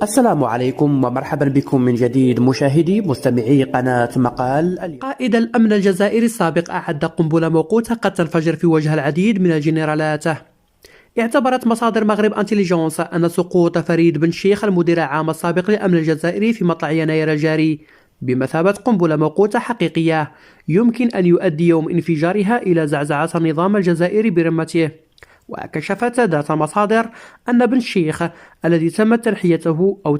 السلام عليكم ومرحبا بكم من جديد مشاهدي مستمعي قناة مقال. قائد الأمن الجزائري السابق أعد قنبلة موقوتة قد تنفجر في وجه العديد من الجنرالات. اعتبرت مصادر مغرب أنتيليجونس أن سقوط فريد بن شيخ المدير العام السابق للأمن الجزائري في مطلع يناير الجاري بمثابة قنبلة موقوتة حقيقية يمكن أن يؤدي يوم انفجارها إلى زعزعة النظام الجزائري برمته. وكشفت ذات مصادر أن بن شيخ الذي تمت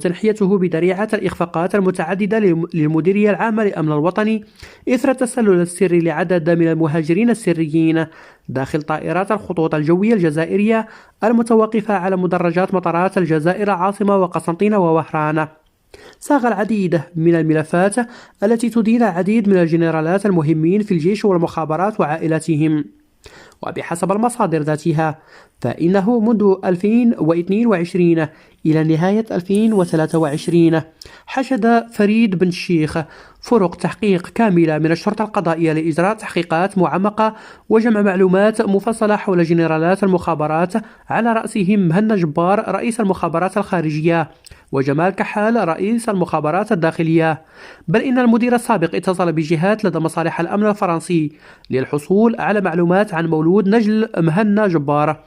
تنحيته بذريعة الإخفاقات المتعددة للمديرية العامة للأمن الوطني إثر التسلل السري لعدد من المهاجرين السريين داخل طائرات الخطوط الجوية الجزائرية المتوقفة على مدرجات مطارات الجزائر العاصمة وقسنطينة ووهران. صاغ العديد من الملفات التي تدين العديد من الجنرالات المهمين في الجيش والمخابرات وعائلاتهم. وبحسب المصادر ذاتها فإنه منذ 2022 إلى نهاية 2023 حشد فريد بن الشيخ فرق تحقيق كاملة من الشرطة القضائية لإجراء تحقيقات معمقة وجمع معلومات مفصلة حول جنرالات المخابرات على رأسهم مهنا جبار رئيس المخابرات الخارجية وجمال كحال رئيس المخابرات الداخلية. بل إن المدير السابق اتصل بجهات لدى مصالح الأمن الفرنسي للحصول على معلومات عن مولود نجل مهنا جبار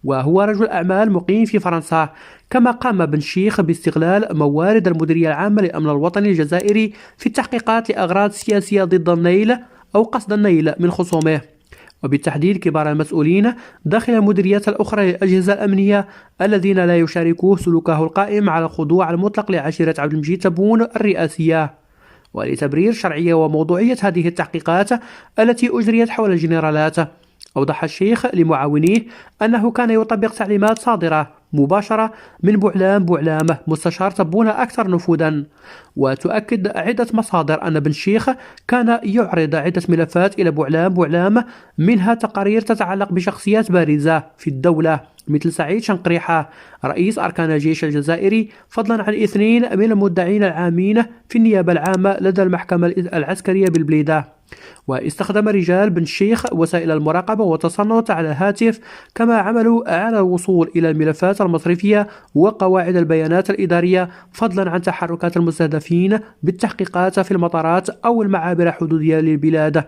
وهو رجل أعمال مقيم في فرنسا. كما قام بن شيخ باستغلال موارد المديرية العامة للأمن الوطني الجزائري في التحقيقات لأغراض سياسية ضد النيل أو قصد النيل من خصومه، وبالتحديد كبار المسؤولين داخل المديريات الأخرى للأجهزة الأمنية الذين لا يشاركوه سلوكه القائم على الخضوع المطلق لعشيرة عبد المجيد تبون الرئاسية. ولتبرير شرعية وموضوعية هذه التحقيقات التي أجريت حول الجنرالات، أوضح الشيخ لمعاونيه أنه كان يطبق تعليمات صادرة مباشرة من بوعلام مستشار تبون أكثر نفوذا. وتؤكد عدة مصادر أن بن شيخ كان يعرض عدة ملفات إلى بوعلام منها تقارير تتعلق بشخصيات بارزة في الدولة مثل سعيد شنقريحة رئيس أركان الجيش الجزائري، فضلا عن 2 من المدعين العامين في النيابة العامة لدى المحكمة العسكرية بالبليدة. واستخدم رجال بن الشيخ وسائل المراقبة والتصنت على الهاتف، كما عملوا على الوصول إلى الملفات المصرفية وقواعد البيانات الإدارية، فضلا عن تحركات المستهدفين بالتحقيقات في المطارات أو المعابر الحدودية للبلاد.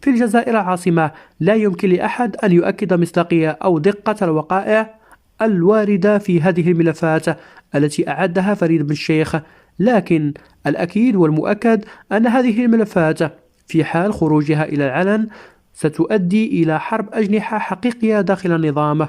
في الجزائر العاصمة لا يمكن لأحد أن يؤكد مصداقية أو دقة الوقائع الواردة في هذه الملفات التي أعدها فريد بن الشيخ، لكن الأكيد والمؤكد أن هذه الملفات في حال خروجها إلى العلن ستؤدي إلى حرب أجنحة حقيقية داخل النظام.